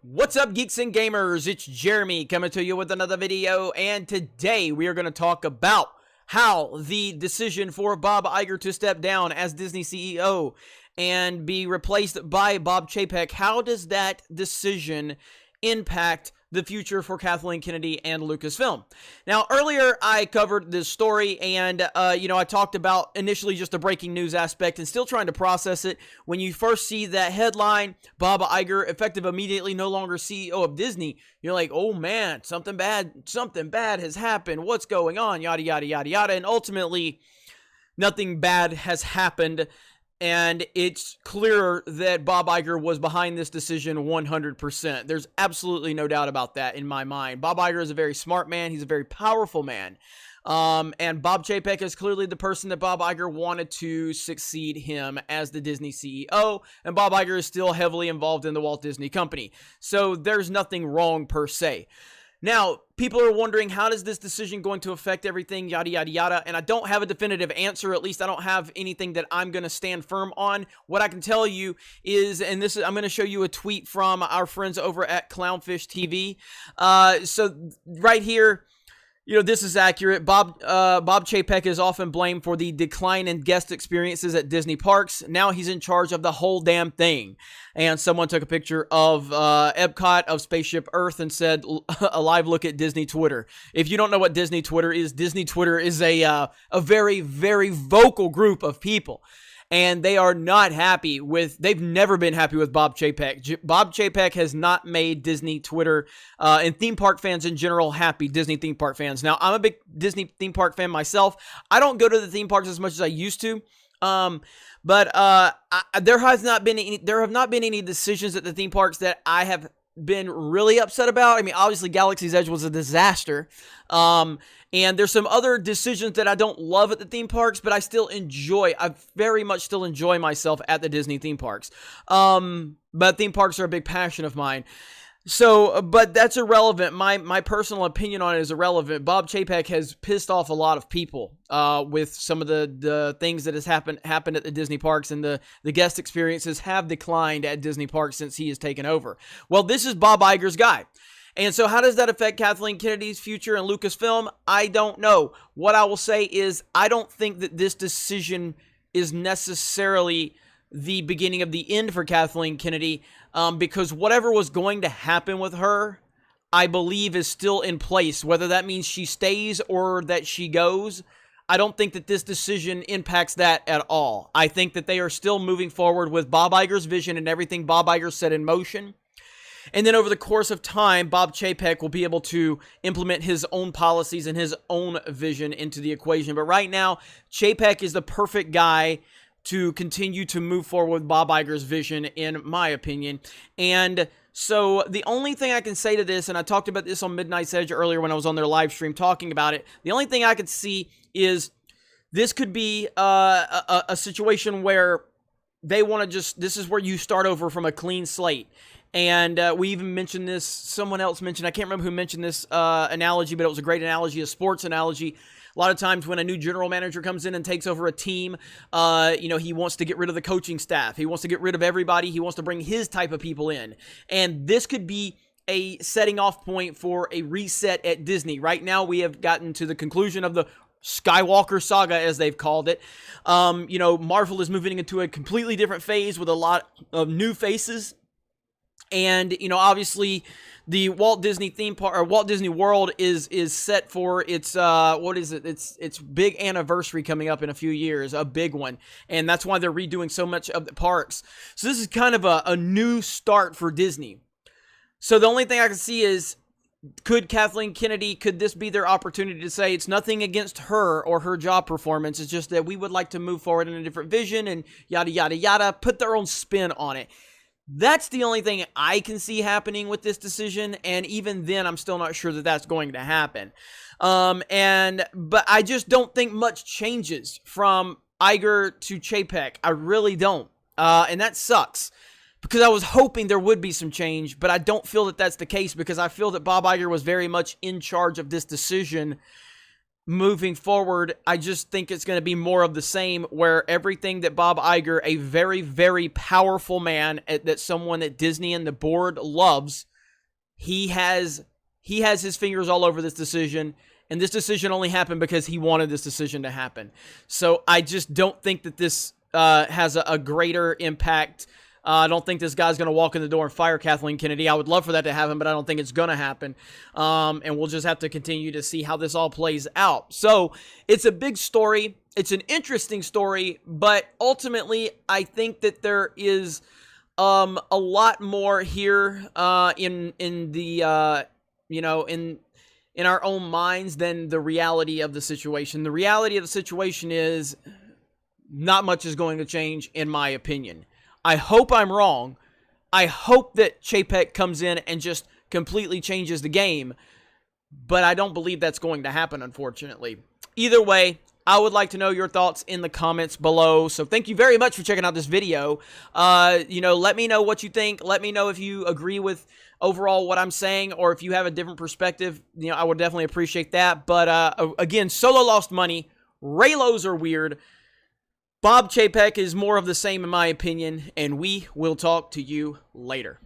What's up, geeks and gamers? It's Jeremy coming to you with another video, and today we are going to talk about how the decision for Bob Iger to step down as Disney CEO and be replaced by Bob Chapek, how does that decision impact the future for Kathleen Kennedy and Lucasfilm? Now, earlier I covered this story and, I talked about initially just the breaking news aspect and still trying to process it. When you first see that headline, Bob Iger, effective immediately, no longer CEO of Disney, you're like, oh man, something bad has happened. What's going on? Yada, yada, yada, yada. And ultimately, nothing bad has happened. And it's clear that Bob Iger was behind this decision 100%. There's absolutely no doubt about that in my mind. Bob Iger is a very smart man. He's a very powerful man. And Bob Chapek is clearly the person that Bob Iger wanted to succeed him as the Disney CEO. And Bob Iger is still heavily involved in the Walt Disney Company. So there's nothing wrong per se. Now, people are wondering, how does this decision going to affect everything, yada, yada, yada, and I don't have a definitive answer. At least I don't have anything that I'm going to stand firm on. What I can tell you is, and this is, I'm going to show you a tweet from our friends over at Clownfish TV. So right here, this is accurate. Bob Chapek is often blamed for the decline in guest experiences at Disney parks. Now he's in charge of the whole damn thing. And someone took a picture of Epcot, of Spaceship Earth, and said, a live look at Disney Twitter. If you don't know what Disney Twitter is a very, very vocal group of people. And they are not happy with, they've never been happy with Bob Chapek. Bob Chapek has not made Disney Twitter and theme park fans in general happy, Disney theme park fans. Now, I'm a big Disney theme park fan myself. I don't go to the theme parks as much as I used to. There have not been any decisions at the theme parks that I have been really upset about. I mean, obviously Galaxy's Edge was a disaster. And there's some other decisions that I don't love at the theme parks, but I very much still enjoy myself at the Disney theme parks. But theme parks are a big passion of mine. So, but that's irrelevant. My personal opinion on it is irrelevant. Bob Chapek has pissed off a lot of people with some of the things that has happened at the Disney parks, and the guest experiences have declined at Disney parks since he has taken over. Well, this is Bob Iger's guy. And so how does that affect Kathleen Kennedy's future and Lucasfilm? I don't know. What I will say is I don't think that this decision is necessarily the beginning of the end for Kathleen Kennedy, because whatever was going to happen with her, I believe is still in place. Whether that means she stays or that she goes, I don't think that this decision impacts that at all. I think that they are still moving forward with Bob Iger's vision and everything Bob Iger set in motion. And then over the course of time, Bob Chapek will be able to implement his own policies and his own vision into the equation. But right now, Chapek is the perfect guy to continue to move forward with Bob Iger's vision, in my opinion. And so the only thing I can say to this, and I talked about this on Midnight's Edge earlier when I was on their live stream talking about it, the only thing I could see is this could be a situation where they want to this is where you start over from a clean slate. And we even mentioned this, someone else mentioned, I can't remember who mentioned this analogy, but it was a great analogy, a sports analogy. A lot of times when a new general manager comes in and takes over a team, he wants to get rid of the coaching staff. He wants to get rid of everybody. He wants to bring his type of people in. And this could be a setting off point for a reset at Disney. Right now, we have gotten to the conclusion of the Skywalker saga, as they've called it. Marvel is moving into a completely different phase with a lot of new faces. And, obviously the Walt Disney theme park, or Walt Disney World is set for its, its big anniversary coming up in a few years, a big one. And that's why they're redoing so much of the parks. So this is kind of a new start for Disney. So the only thing I can see is, could Kathleen Kennedy, could this be their opportunity to say it's nothing against her or her job performance, it's just that we would like to move forward in a different vision and yada, yada, yada, put their own spin on it. That's the only thing I can see happening with this decision, and even then, I'm still not sure that that's going to happen. But I just don't think much changes from Iger to Chapek. I really don't, and that sucks, because I was hoping there would be some change, but I don't feel that that's the case, because I feel that Bob Iger was very much in charge of this decision. Moving forward, I just think it's going to be more of the same, where everything that Bob Iger, a very, very powerful man, that someone that Disney and the board loves, he has his fingers all over this decision, and this decision only happened because he wanted this decision to happen. So I just don't think that this has a greater impact. I don't think this guy's going to walk in the door and fire Kathleen Kennedy. I would love for that to happen, but I don't think it's going to happen. And we'll just have to continue to see how this all plays out. So it's a big story. It's an interesting story, but ultimately I think that there is a lot more here in the in our own minds than the reality of the situation. The reality of the situation is not much is going to change, in my opinion. I hope I'm wrong. I hope that Chapek comes in and just completely changes the game, but I don't believe that's going to happen, unfortunately. Either way, I would like to know your thoughts in the comments below. So thank you very much for checking out this video. Let me know what you think. Let me know if you agree with overall what I'm saying, or if you have a different perspective. I would definitely appreciate that. But again, Solo lost money. Raylos are weird. Bob Chapek is more of the same, in my opinion, and we will talk to you later.